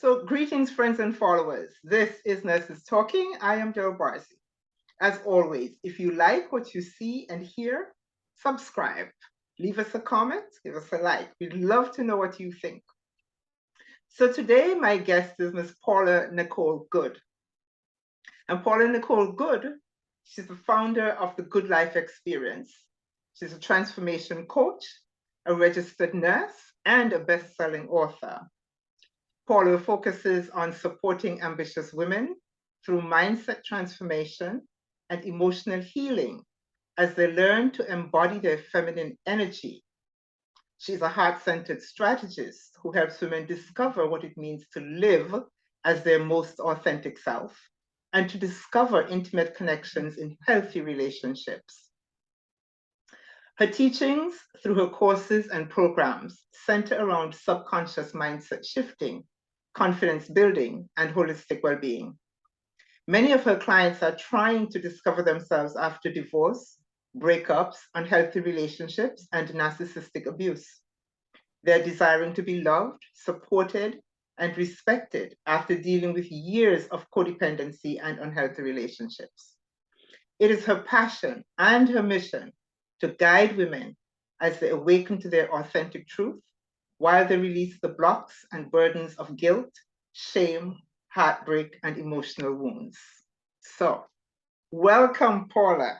So, greetings, friends and followers. This is Nurses Talking. I am Joe Barsi. As always, if you like what you see and hear, subscribe, leave us a comment, give us a like. We'd love to know what you think. So, today, my guest is Ms. Paula Nichole Goode. And Paula Nichole Goode, she's the founder of the Goode Life Experience. She's a transformation coach, a registered nurse, and a best-selling author. Paula focuses on supporting ambitious women through mindset transformation and emotional healing as they learn to embody their feminine energy. She's a heart-centered strategist who helps women discover what it means to live as their most authentic self and to discover intimate connections in healthy relationships. Her teachings through her courses and programs center around subconscious mindset shifting, confidence building, and holistic well-being. Many of her clients are trying to discover themselves after divorce, breakups, unhealthy relationships, and narcissistic abuse. They're desiring to be loved, supported, and respected after dealing with years of codependency and unhealthy relationships. It is her passion and her mission to guide women as they awaken to their authentic truth while they release the blocks and burdens of guilt, shame, heartbreak, and emotional wounds. So, welcome, Paula.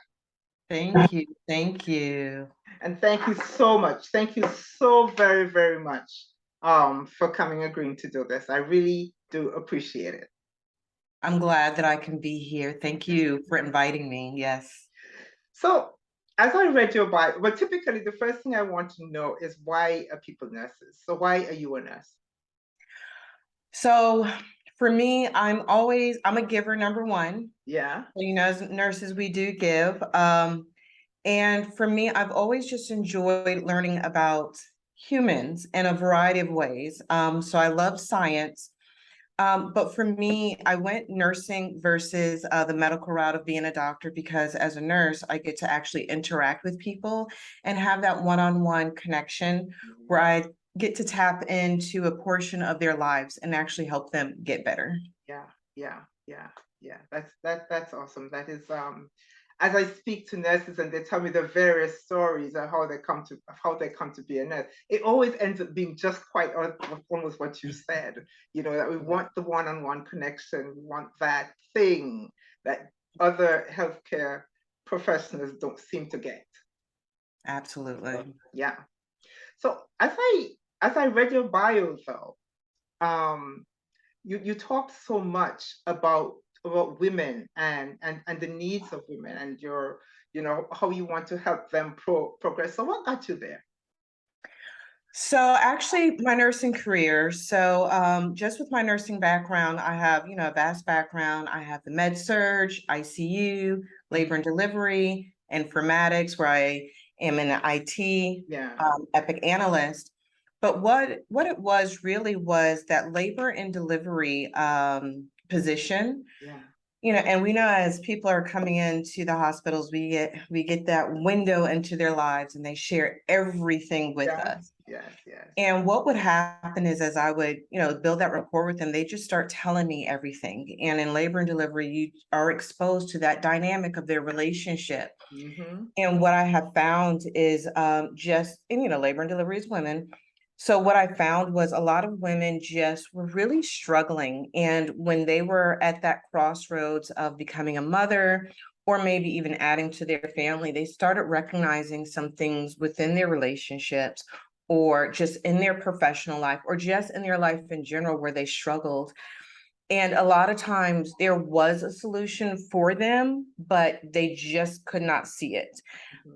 Thank you. Thank you. And thank you so much. Thank you so very, very much for coming, agreeing to do this. I really do appreciate it. I'm glad that I can be here. Thank you for inviting me. Yes. So, as I read your bio, but typically the first thing I want to know is why are people nurses? So, why are you a nurse? So for me, I'm a giver, number one. Yeah. As nurses, we do give. And for me, I've always just enjoyed learning about humans in a variety of ways. So I love science. But for me, I went nursing versus the medical route of being a doctor because as a nurse, I get to actually interact with people and have that one-on-one connection where I get to tap into a portion of their lives and actually help them get better. Yeah, yeah, yeah, yeah. That's awesome. That is as I speak to nurses and they tell me the various stories of how they come to be a nurse, it always ends up being just quite almost what you said. You know, that we want the one-on-one connection, we want that thing that other healthcare professionals don't seem to get. Absolutely. Yeah. So as I read your bio though, um, you talked so much about women and the needs of women and your how you want to help them progress. So what got you there? So actually my nursing career. So just with my nursing background, I have, a vast background. I have the med surge, ICU, labor and delivery, informatics, where I am an IT Yeah. epic analyst. But what it was really was that labor and delivery position. Yeah. And we know as people are coming into the hospitals, we get that window into their lives and they share everything with Yes, us. yes, yes. And what would happen is as I would, build that rapport with them, they just start telling me everything. And in labor and delivery, you are exposed to that dynamic of their relationship. Mm-hmm. And what I have found is labor and delivery is women. So what I found was a lot of women just were really struggling. And when they were at that crossroads of becoming a mother, or maybe even adding to their family, they started recognizing some things within their relationships or just in their professional life or just in their life in general where they struggled. And a lot of times there was a solution for them, but they just could not see it.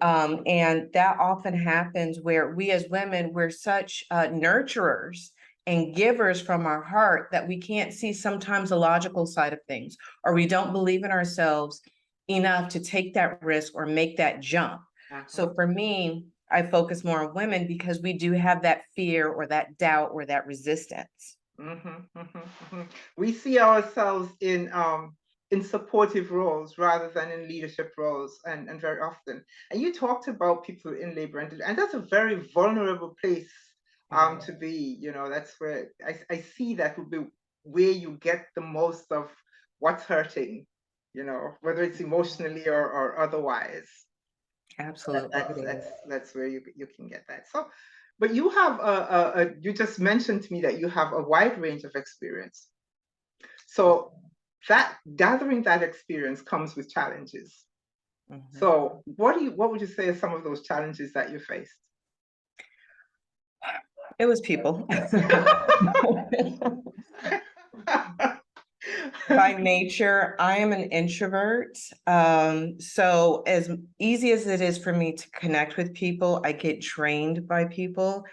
And that often happens where we as women, we're such nurturers and givers from our heart that we can't see sometimes the logical side of things, or we don't believe in ourselves enough to take that risk or make that jump. So for me, I focus more on women because we do have that fear or that doubt or that resistance. We see ourselves in supportive roles rather than in leadership roles, and very often. And you talked about people in labor and that's a very vulnerable place to be. You know, that's where I see that would be where you get the most of what's hurting, whether it's emotionally or otherwise. Absolutely, That's it is. that's where you can get that. So, but you have you just mentioned to me that you have a wide range of experience. So that gathering that experience comes with challenges. Mhm. So what would you say are some of those challenges that you faced? It was people. By nature, I am an introvert. So as easy as it is for me to connect with people, I get drained by people.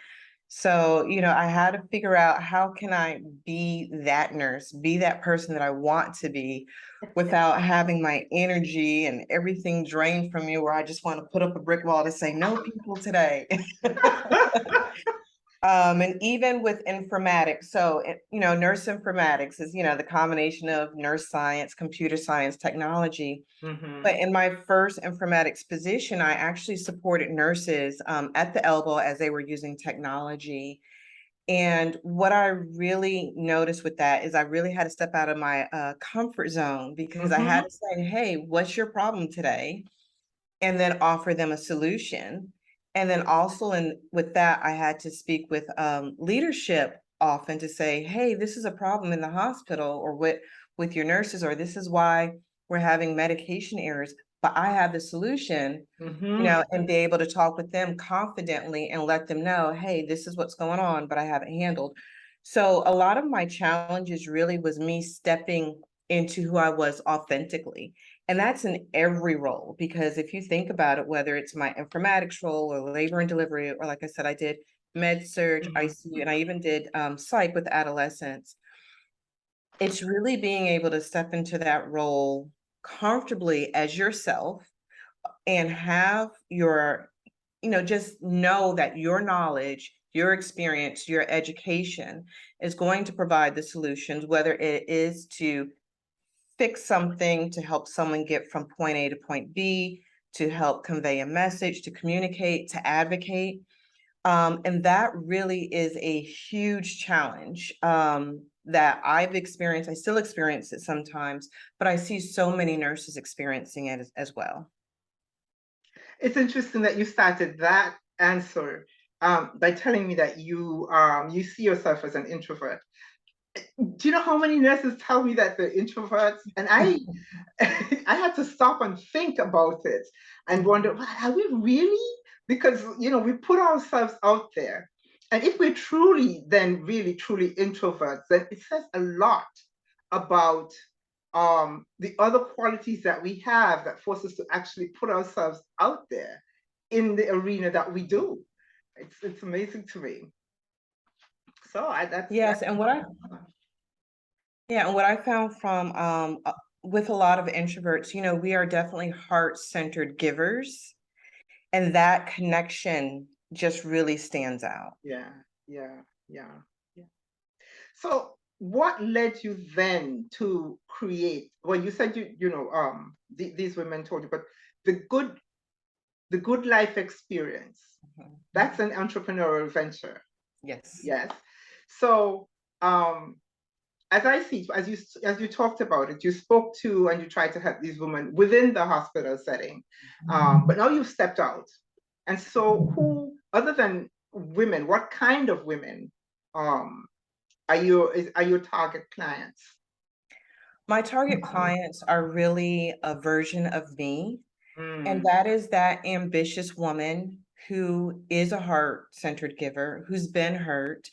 So, I had to figure out how can I be that nurse, be that person that I want to be without having my energy and everything drained from me where I just want to put up a brick wall to say no people today. And even with informatics, so, nurse informatics is, the combination of nurse science, computer science, technology. But Mm-hmm. in my first informatics position, I actually supported nurses at the elbow as they were using technology. And what I really noticed with that is I really had to step out of my comfort zone because I had Mm-hmm. to say, hey, what's your problem today? And then offer them a solution. And then also with that, I had to speak with leadership often to say, hey, this is a problem in the hospital or with your nurses, or this is why we're having medication errors, but I have the solution, Mm-hmm. and be able to talk with them confidently and let them know, hey, this is what's going on, but I have it handled. So a lot of my challenges really was me stepping into who I was authentically. And that's in every role, because if you think about it, whether it's my informatics role or labor and delivery, or like I said, I did med surge, Mm-hmm. ICU, and I even did psych with adolescents. It's really being able to step into that role comfortably as yourself and have your, just know that your knowledge, your experience, your education is going to provide the solutions, whether it is to fix something, to help someone get from point A to point B, to help convey a message, to communicate, to advocate. And that really is a huge challenge that I've experienced. I still experience it sometimes, but I see so many nurses experiencing it as well. It's interesting that you started that answer by telling me that you see yourself as an introvert. Do you know how many nurses tell me that they're introverts? And I I had to stop and think about it and wonder, "Wow, are we really?" Because we put ourselves out there. And if we're truly then really truly introverts, then it says a lot about the other qualities that we have that force us to actually put ourselves out there in the arena that we do. It's amazing to me. So Yes, that's and what I found from with a lot of introverts, we are definitely heart-centered givers, and that connection just really stands out. yeah, yeah, yeah, yeah. So what led you then to create? Well, you said these women told you, but the good the Goode Life Experience. Mhm. That's an entrepreneurial venture. Yes. Yes. So um, as I see, as you talked about it, you spoke to and you tried to help these women within the hospital setting, but now you've stepped out. And so, who other than women, what kind of women um, are your target clients? My target clients are really a version of me, and Mm, that is that ambitious woman who is a heart-centered giver, who's been hurt,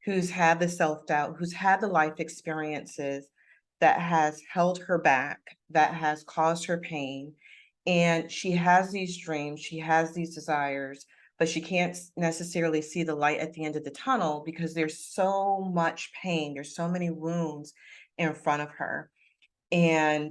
who's had the self-doubt, who's had the life experiences that has held her back, that has caused her pain. And she has these dreams, she has these desires, but she can't necessarily see the light at the end of the tunnel because there's so much pain, there's so many wounds in front of her. And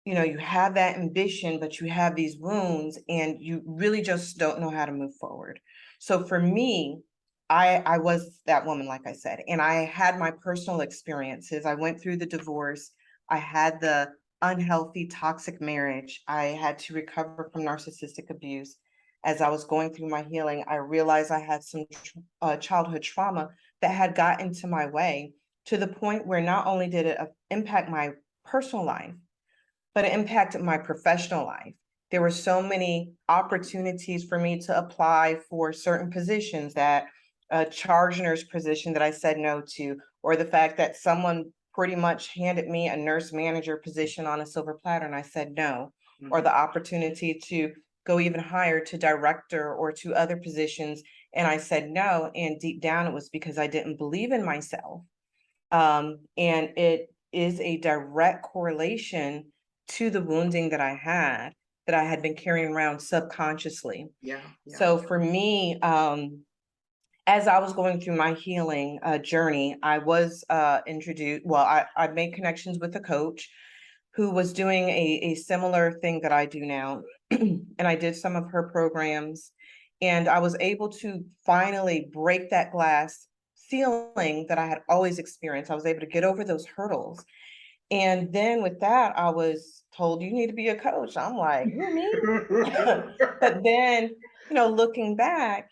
you have that ambition, but you have these wounds and you really just don't know how to move forward. So for me, I was that woman, like I said, and I had my personal experiences. I went through the divorce. I had the unhealthy, toxic marriage. I had to recover from narcissistic abuse. As I was going through my healing, I realized I had some childhood trauma that had got into my way to the point where not only did it impact my personal life, but it impacted my professional life. There were so many opportunities for me to apply for certain positions, that a charge nurse position that I said no to, or the fact that someone pretty much handed me a nurse manager position on a silver platter and I said no, or the opportunity to go even higher to director or to other positions and I said no. And deep down, it was because I didn't believe in myself. And it is a direct correlation to the wounding that I had been carrying around subconsciously. Yeah. So for me, as I was going through my healing journey, I was introduced, well, I made connections with a coach who was doing a similar thing that I do now. And I did some of her programs, and I was able to finally break that glass ceiling that I had always experienced. I was able to get over those hurdles. And then with that, I was told, you need to be a coach. I'm like, who, me? But then, looking back,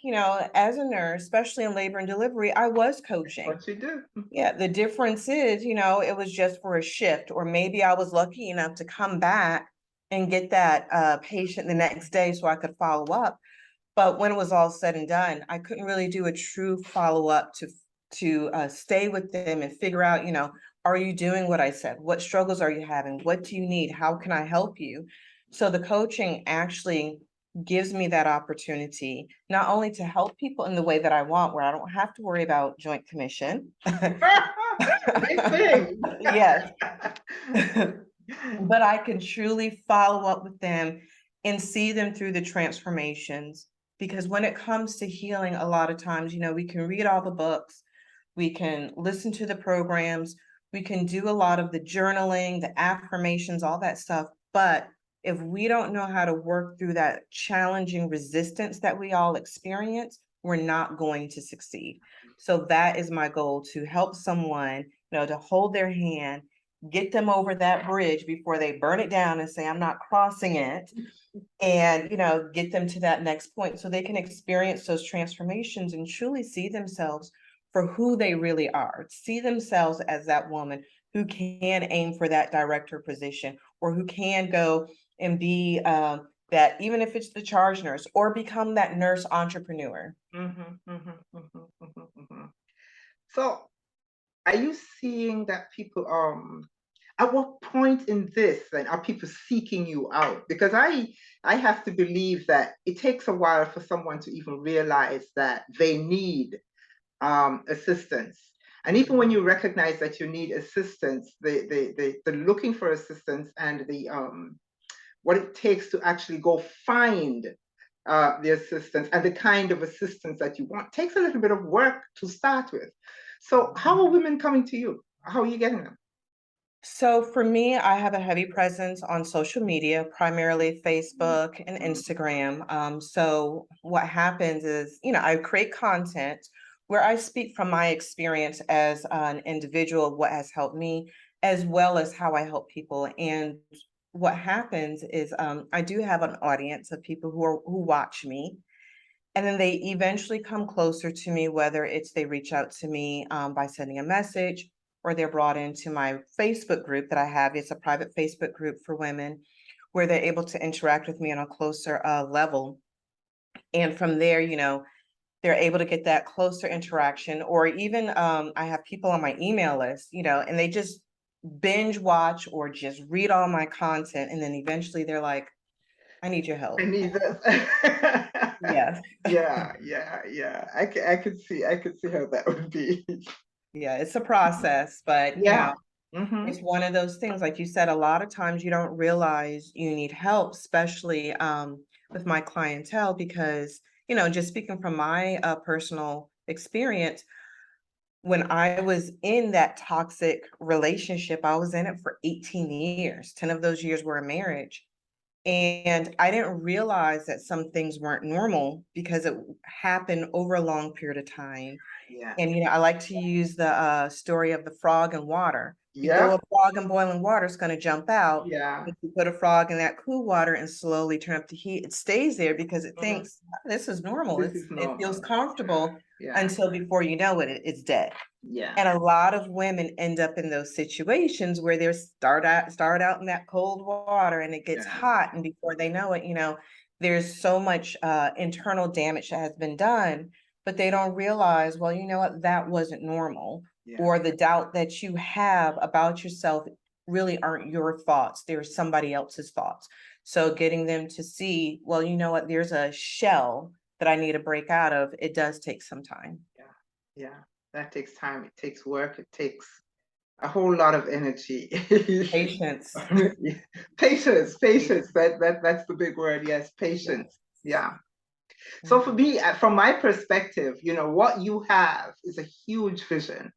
as a nurse, especially in labor and delivery, I was coaching. What you do. Yeah, the difference is, it was just for a shift, or maybe I was lucky enough to come back and get that patient the next day so I could follow up. But when it was all said and done, I couldn't really do a true follow-up to stay with them and figure out, are you doing what I said? What struggles are you having? What do you need? How can I help you? So the coaching actually gives me that opportunity, not only to help people in the way that I want, where I don't have to worry about joint commission. Big thing. Yes. But I can truly follow up with them and see them through the transformations. Because when it comes to healing, a lot of times, we can read all the books, we can listen to the programs, we can do a lot of the journaling, the affirmations, all that stuff. But if we don't know how to work through that challenging resistance that we all experience, we're not going to succeed. So that is my goal, to help someone, to hold their hand, get them over that bridge before they burn it down and say, I'm not crossing it. And, get them to that next point so they can experience those transformations and truly see themselves for who they really are. See themselves as that woman who can aim for that director position, or who can go and be that, even if it's the charge nurse, or become that nurse entrepreneur. So are you seeing that people, at what point in this then are people seeking you out? Because I have to believe that it takes a while for someone to even realize that they need assistance. And even when you recognize that you need assistance, the looking for assistance and the what it takes to actually go find the assistance and the kind of assistance that you want takes a little bit of work to start with. So how are women coming to you? How are you getting them? So for me, I have a heavy presence on social media, primarily Facebook and Instagram. So what happens is, I create content where I speak from my experience as an individual, what has helped me, as well as how I help people. And what happens is, I do have an audience of people who watch me, and then they eventually come closer to me, whether it's they reach out to me by sending a message, or they're brought into my Facebook group that I have. It's a private Facebook group for women where they're able to interact with me on a closer level. And from there, they're able to get that closer interaction. Or even I have people on my email list, and they just binge watch or just read all my content. And then eventually they're like, I need your help. I need this. Yes. Yeah. I could see how that would be. Yeah, it's a process, but Yeah. it's one of those things, like you said, a lot of times you don't realize you need help, especially with my clientele, because, just speaking from my personal experience, when I was in that toxic relationship, I was in it for 18 years. 10 of those years were a marriage. And I didn't realize that some things weren't normal because it happened over a long period of time. Yeah. And, I like to use the story of the frog and water. You throw Yeah. a frog in boiling water, it's going to jump out. Yeah. If you put a frog in that cool water and slowly turn up the heat, it stays there because it Mhm. thinks, "Oh, this is normal. This is It feels normal. comfortable." Yeah. until before you know it, it's dead. Yeah. And a lot of women end up in those situations where they're start out in that cold water and it gets Yeah. hot, and before they know it, there's so much internal damage that has been done, but they don't realize, well, you know what, that wasn't normal. Yeah. Or the doubt that you have about yourself really aren't your thoughts, they're somebody else's thoughts. So getting them to see, well, you know what, there's a shell that I need to break out of, it does take some time. Yeah. Yeah. That takes time. It takes work. It takes a whole lot of energy. Patience. Patience. That's the big word. Yes, patience. Yeah. So for Mhm. me, from my perspective, what you have is a huge vision.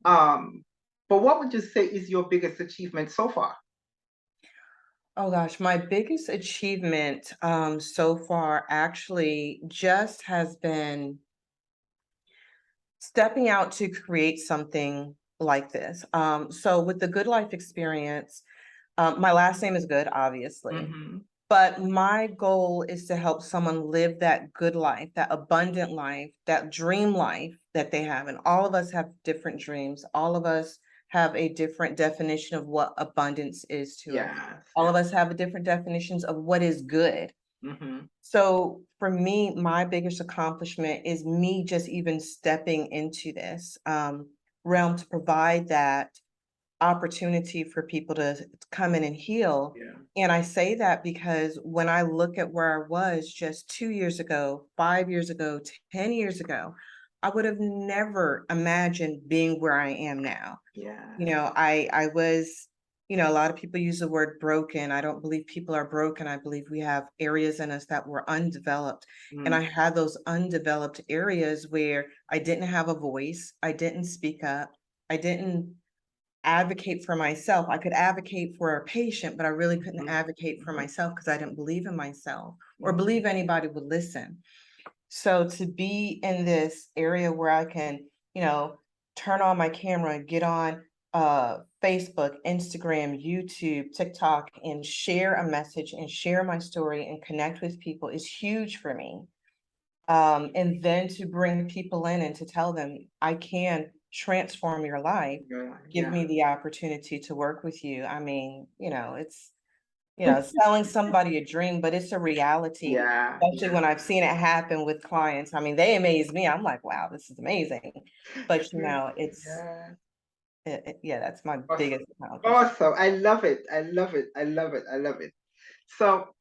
But what would you say is your biggest achievement so far? Oh gosh, my biggest achievement so far actually just has been stepping out to create something like this. So with the Goode Life Experience, my last name is Good, obviously, Mm-hmm. but my goal is to help someone live that good life, that abundant life, that dream life that they have. And all of us have different dreams. All of us have a different definition of what abundance is to us. Yes. All of us have a different definitions of what is good. Mm-hmm. So for me, my biggest accomplishment is me just even stepping into this realm to provide that opportunity for people to come in and heal. Yeah. And I say that because when I look at where I was just 2 years ago, 5 years ago, 10 years ago, I would have never imagined being where I am now. Yeah. I was, a lot of people use the word broken. I don't believe people are broken. I believe we have areas in us that were undeveloped. And I Mm-hmm. had those undeveloped areas where I didn't have a voice. I didn't speak up. I didn't advocate for myself. I could advocate for a patient, but I really couldn't advocate for myself because I didn't believe in myself or believe anybody would listen. So to be in this area where I can, turn on my camera, get on Facebook, Instagram, YouTube, TikTok, and share a message and share my story and connect with people is huge for me. And then to bring people in and to tell them, I can transform your life, Yeah. give Yeah. me the opportunity to work with you. I mean, it's, selling somebody a dream, but it's a reality, Yeah. especially when I've seen it happen with clients. I mean, they amaze me. I'm like, wow, this is amazing. But, it's, Yeah. yeah, that's my Awesome. biggest accomplishment. Awesome. I love it. I love it. I love it. I love it. So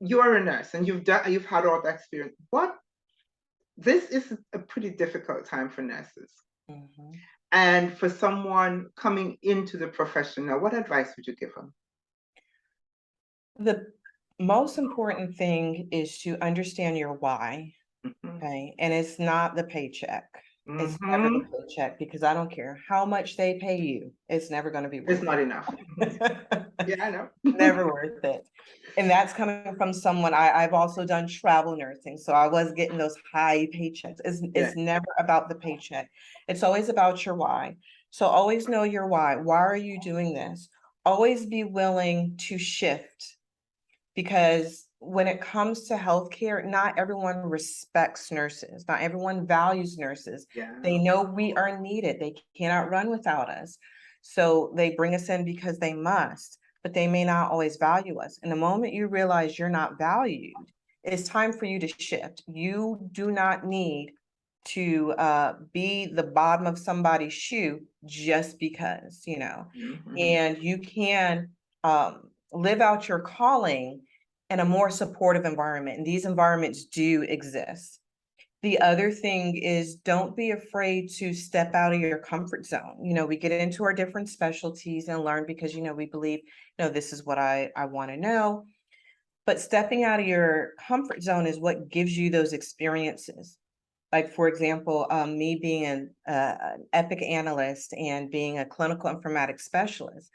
you are a nurse and you've had all that experience. This is a pretty difficult time for nurses. Mhm. And for someone coming into the profession now, what advice would you give them? The most important thing is to understand your why. Mm-hmm. Okay, and it's not the paycheck. It's never the Mm-hmm. paycheck because I don't care how much they pay you, it's never going to be It's worth not enough. Mhm. it. Yeah, I know. Never worth it. And that's coming from someone, I've also done travel nursing, so I was getting those high paychecks. Yeah. It's never about the paycheck. It's always about your why. So always know your why. Why are you doing this? Always be willing to shift, because when it comes to healthcare, not everyone respects nurses. Not everyone values nurses. Yeah. They know we are needed. They cannot run without us. So they bring us in because they must, but they may not always value us. And the moment you realize you're not valued, it's time for you to shift. You do not need to be the bottom of somebody's shoe just because, Mm-hmm. and you can live out your calling in a more supportive environment. And these environments do exist. The other thing is, don't be afraid to step out of your comfort zone. We get into our different specialties and learn because, we believe, this is what I want to know. But stepping out of your comfort zone is what gives you those experiences. Like, for example, me being an Epic analyst and being a clinical informatics specialist.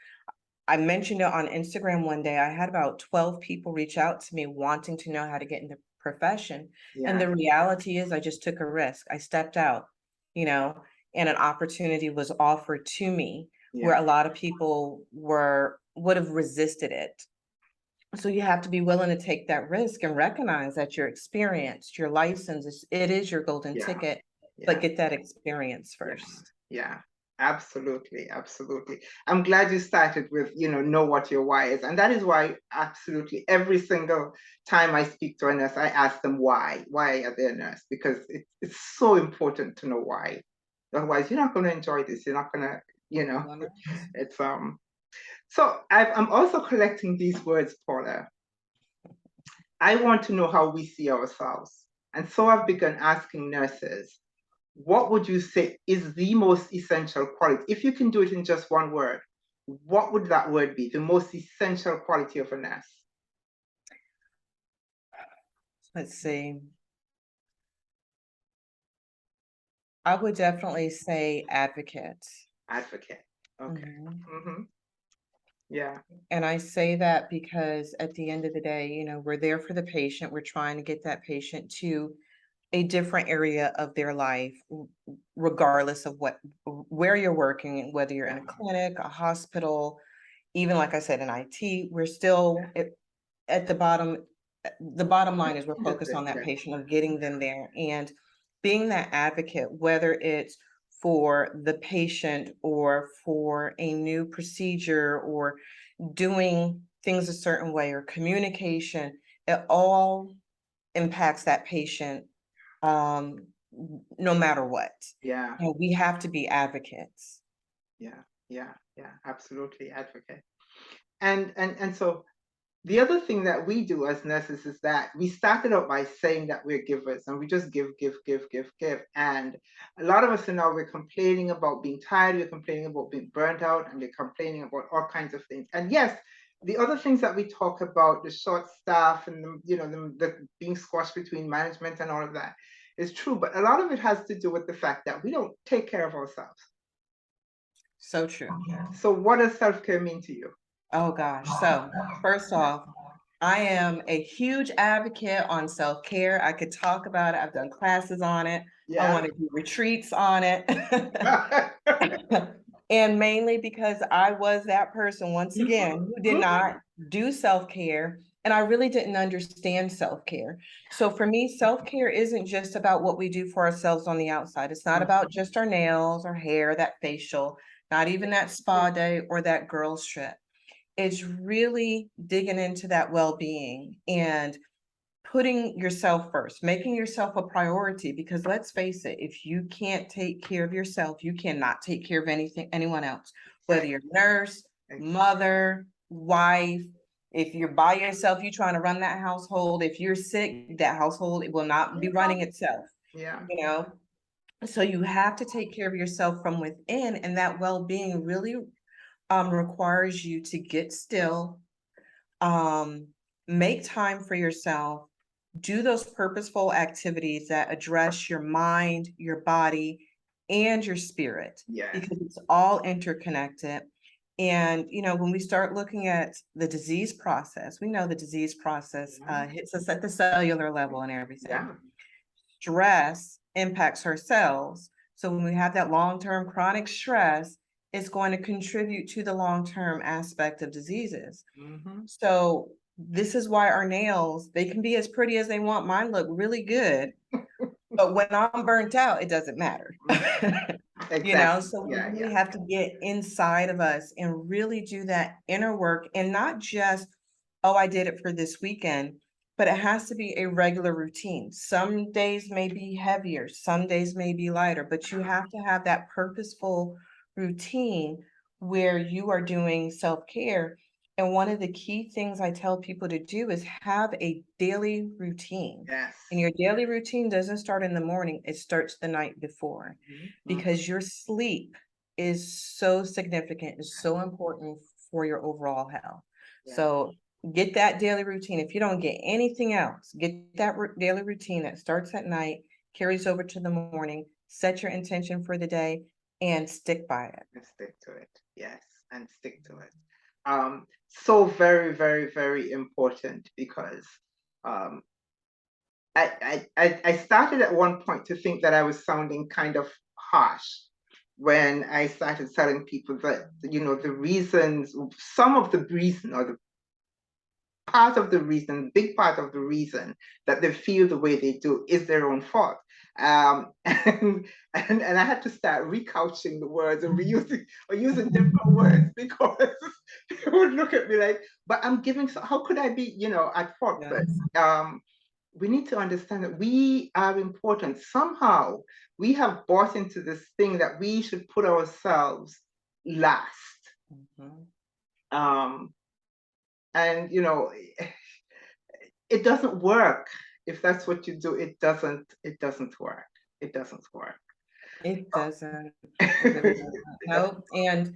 I mentioned it on Instagram one day. I had about 12 people reach out to me wanting to know how to get into profession. And Yeah. the reality is I just took a risk. I stepped out, you know, and an opportunity was offered to me Yeah. where a lot of people would have resisted it. So you have to be willing to take that risk and recognize that you're experienced, your license it is your golden Yeah, ticket, but yeah, get that experience yeah, first. yeah. Absolutely, absolutely. I'm glad you started with, know what your why is. And that is why absolutely every single time I speak to a nurse, I ask them why. Why are they a nurse? Because it's so important to know why. Otherwise, you're not going to enjoy this. You're not going to, Well, it's so I'm also collecting these words, Paula. I want to know how we see ourselves. And so I've begun asking nurses, what would you say is the most essential quality? If you can do it in just one word, what would that word be? The most essential quality of a nurse? let's see. I would definitely say advocate. Advocate. Okay. Mhm. Mm-hmm. Yeah. And I say that because at the end of the day, we're there for the patient. We're trying to get that patient to a different area of their life, regardless of where you're working, whether you're in Yeah. a clinic, a hospital, even like I said, in IT, we're still at the bottom. The bottom line is we're That's focused it. on that Yeah. patient of getting them there and being that advocate, whether it's for the patient or for a new procedure or doing things a certain way or communication, it all impacts that patient, um, no matter what. Yeah. And we have to be advocates. Yeah. Yeah. Yeah. Absolutely. Advocate. And so the other thing that we do as nurses is that we started out by saying that we're givers and we just give, give, give, give, give. And a lot of us now we're complaining about being tired, we're complaining about being burnt out, and we're complaining about all kinds of things. And yes, the other things that we talk about, the short staff and the being squashed between management and all of that is true. But a lot of it has to do with the fact that we don't take care of ourselves. So true. So what does self-care mean to you? Oh gosh. So first off, I am a huge advocate on self-care. I could talk about it. I've done classes on it. I Yeah. want to do retreats on it. And mainly because I was that person, once again, who did not do self-care, and I really didn't understand self-care. So for me, self-care isn't just about what we do for ourselves on the outside. It's not about just our nails, our hair, that facial, not even that spa day or that girls trip. It's really digging into that well-being and putting yourself first, making yourself a priority, because let's face it, if you can't take care of yourself, you cannot take care of anyone else, whether you're a nurse, mother, wife. If you're by yourself, you're trying to run that household. If you're sick, that household, it will not be running itself, Yeah. you know? So you have to take care of yourself from within, and that well-being really requires you to get still, um, make time for yourself, do those purposeful activities that address your mind, your body, and your spirit, Yes. because it's all interconnected. And, when we start looking at the disease process, we know the disease process hits us at the cellular level and everything. Yeah. Stress impacts our cells. So when we have that long-term chronic stress, it's going to contribute to the long-term aspect of diseases. Mm-hmm. So this is why our nails, they can be as pretty as they want. Mine look really good, but when I'm burnt out, it doesn't matter. Exactly. So we Yeah, really yeah. have to get inside of us and really do that inner work, and not just, oh, I did it for this weekend, but it has to be a regular routine. Some days may be heavier, some days may be lighter, but you have to have that purposeful routine where you are doing self-care. And one of the key things I tell people to do is have a daily routine. Yes. And your daily routine doesn't start in the morning, it starts the night before, Mm-hmm. because your sleep is so significant, is so important for your overall health. Yeah. So get that daily routine. If you don't get anything else, get that daily routine that starts at night, carries over to the morning, set your intention for the day, and stick by it. And stick to it. Yes, and stick to it. So very, very, very important because um, I started at one point to think that I was sounding kind of harsh when I started telling people that, the reasons, some of the reason or part of the reason, big part of the reason that they feel the way they do is their own fault. And I had to start recouching the words and reusing or using different words because people would look at me like, but I'm giving, so how could I be, at fault? Yes. But we need to understand that we are important. Somehow we have bought into this thing that we should put ourselves last. Um, and it doesn't work. If that's what you do, it doesn't work. It doesn't work. It doesn't. It really doesn't. No. And,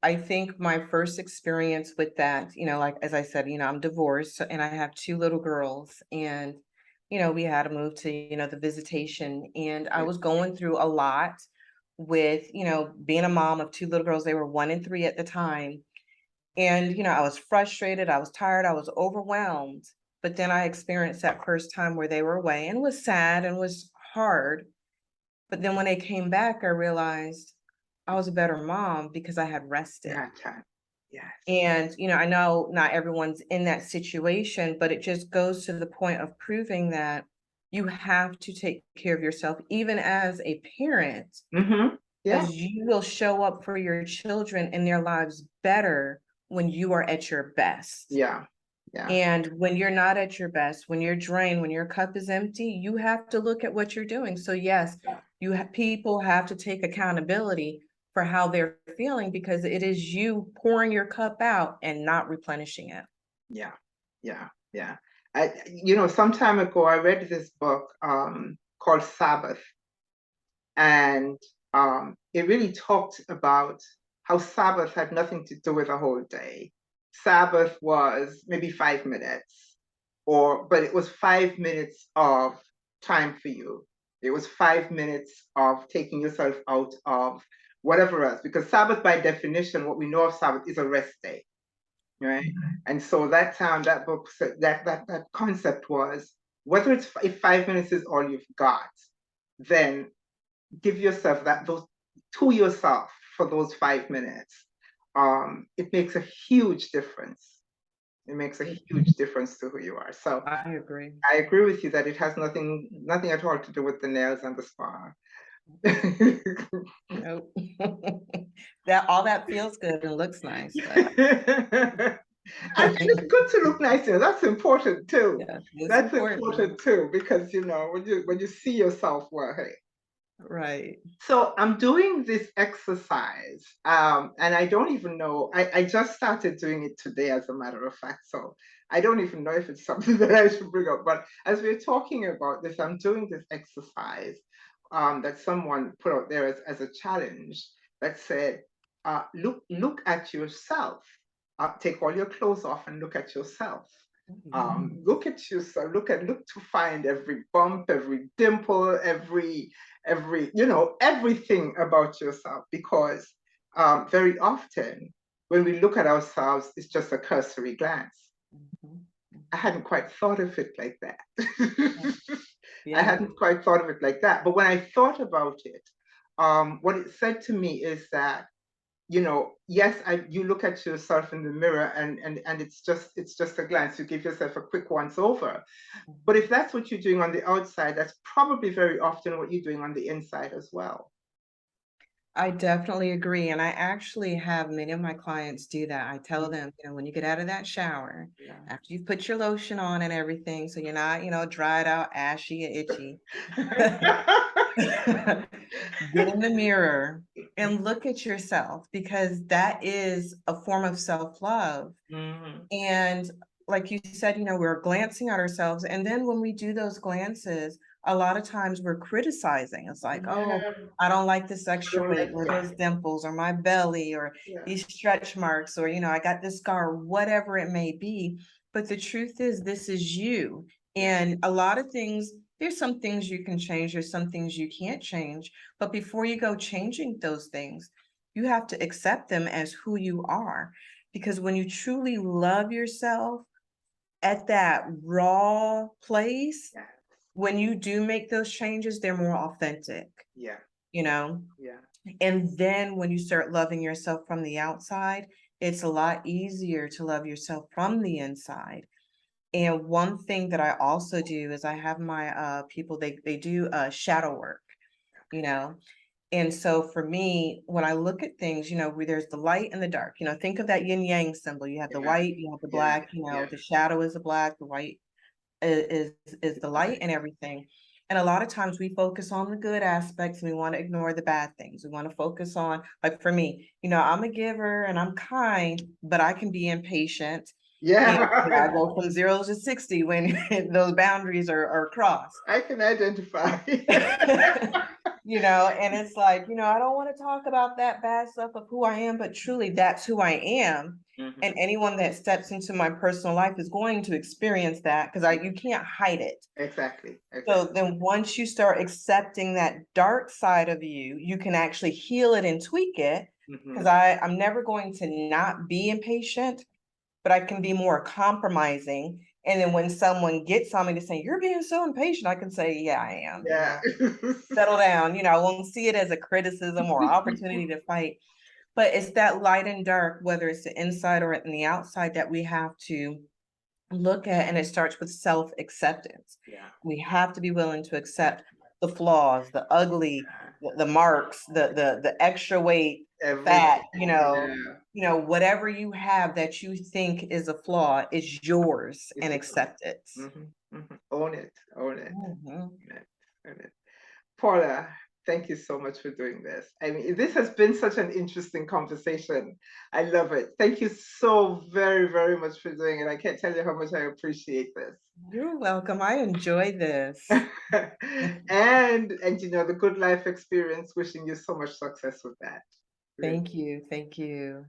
I think my first experience with that, like, as I said, I'm divorced and I have two little girls and, we had to move to, the visitation and I was going through a lot with, being a mom of two little girls. They were 1 and 3 at the time. And, I was frustrated. I was tired. I was overwhelmed. But then I experienced that first time where they were away and it was sad and was hard. But then when they came back, I realized I was a better mom because I had rested. Gotcha. Yes. And, I know not everyone's in that situation, but it just goes to the point of proving that you have to take care of yourself, even as a parent, Yeah. because you will show up for your children and their lives better when you are at your best. Yeah. Yeah. And when you're not at your best, when you're drained, when your cup is empty, you have to look at what you're doing. So yes, people have to take accountability for how they're feeling because it is you pouring your cup out and not replenishing it. Yeah. Yeah. Yeah. Some time ago, I read this book called Sabbath, and it really talked about how Sabbath had nothing to do with a whole day. Sabbath was maybe 5 minutes, but it was 5 minutes of time for you. It was 5 minutes of taking yourself out of whatever else, because Sabbath, by definition, what we know of Sabbath is a rest day, right? Mm-hmm. And so that book said that concept was, whether it's if 5 minutes is all you've got, then give yourself those to yourself for those 5 minutes. It makes a huge difference. It makes a huge difference to who you are. So I agree. I agree with you that it has nothing at all to do with the nails and the spa. Nope. That feels good and looks nice. But... And it's good to look nice. That's important too. Yeah, that's important too, because when you see yourself, well, hey. Right. So I'm doing this exercise, and I don't even know. I just started doing it today, as a matter of fact. So I don't even know if it's something that I should bring up. But as we're talking about this, I'm doing this exercise that someone put out there as a challenge that said, look at yourself. Take all your clothes off and look at yourself. Look at yourself. Look to find every bump, every dimple, every everything about yourself, because very often when we look at ourselves, it's just a cursory glance. I hadn't quite thought of it like that. I hadn't quite thought of it like that. But when I thought about it, what it said to me is that, yes, you look at yourself in the mirror and it's just a glance. You give yourself a quick once over. But if that's what you're doing on the outside, that's probably very often what you're doing on the inside as well. I definitely agree. And I actually have many of my clients do that. I tell them, when you get out of that shower, after you put your lotion on and everything, so you're not, dried out, ashy, or itchy, get in the mirror and look at yourself, because that is a form of self-love. And like you said, we're glancing at ourselves. And then when we do those glances, a lot of times we're criticizing. It's like, oh, I don't like this extra weight or those dimples or my belly or these stretch marks, or, I got this scar, whatever it may be. But the truth is, this is you. And a lot of things, there's some things you can change, there's some things you can't change. But before you go changing those things, you have to accept them as who you are. Because when you truly love yourself at that raw place, when you do make those changes, they're more authentic. Yeah. And then when you start loving yourself from the outside, it's a lot easier to love yourself from the inside. And one thing that I also do is I have my people, they do shadow work, you know. And so for me, when I look at things, where there's the light and the dark, think of that yin yang symbol. You have the Yeah, white, you have the yeah, black, yeah. the shadow is the black, the white is the light and everything. And a lot of times we focus on the good aspects and we want to ignore the bad things. We want to focus on, like for me, I'm a giver and I'm kind, but I can be impatient. And I Yeah, go from 0 to 60 when those boundaries are crossed. I can identify. And it's like, I don't want to talk about that bad stuff of who I am, but truly that's who I am. And Mhm. anyone that steps into my personal life is going to experience that because you can't hide it. Exactly, So exactly. then once you start accepting that dark side of you, you can actually heal it and tweak it. Because Mhm. I'm never going to not be impatient, but I can be more compromising. And then when someone gets on me to say, you're being so impatient, I can say, yeah, I am, Yeah. settle down. I won't see it as a criticism or opportunity to fight. But it's that light and dark, whether it's the inside or in the outside, that we have to look at. And it starts with self-acceptance. Yeah. We have to be willing to accept the flaws, the ugly, the marks, the extra weight, fat, Everything. Yeah. whatever you have that you think is a flaw is yours, It's and accept it. Own it. Own it. Mhm. Own it. Own it. Paula, thank you so much for doing this. I mean, this has been such an interesting conversation. I love it. Thank you so very, very much for doing it. I can't tell you how much I appreciate this. You're welcome. I enjoy this. And the Goode Life Experience, wishing you so much success with that. Really. Thank you. Thank you.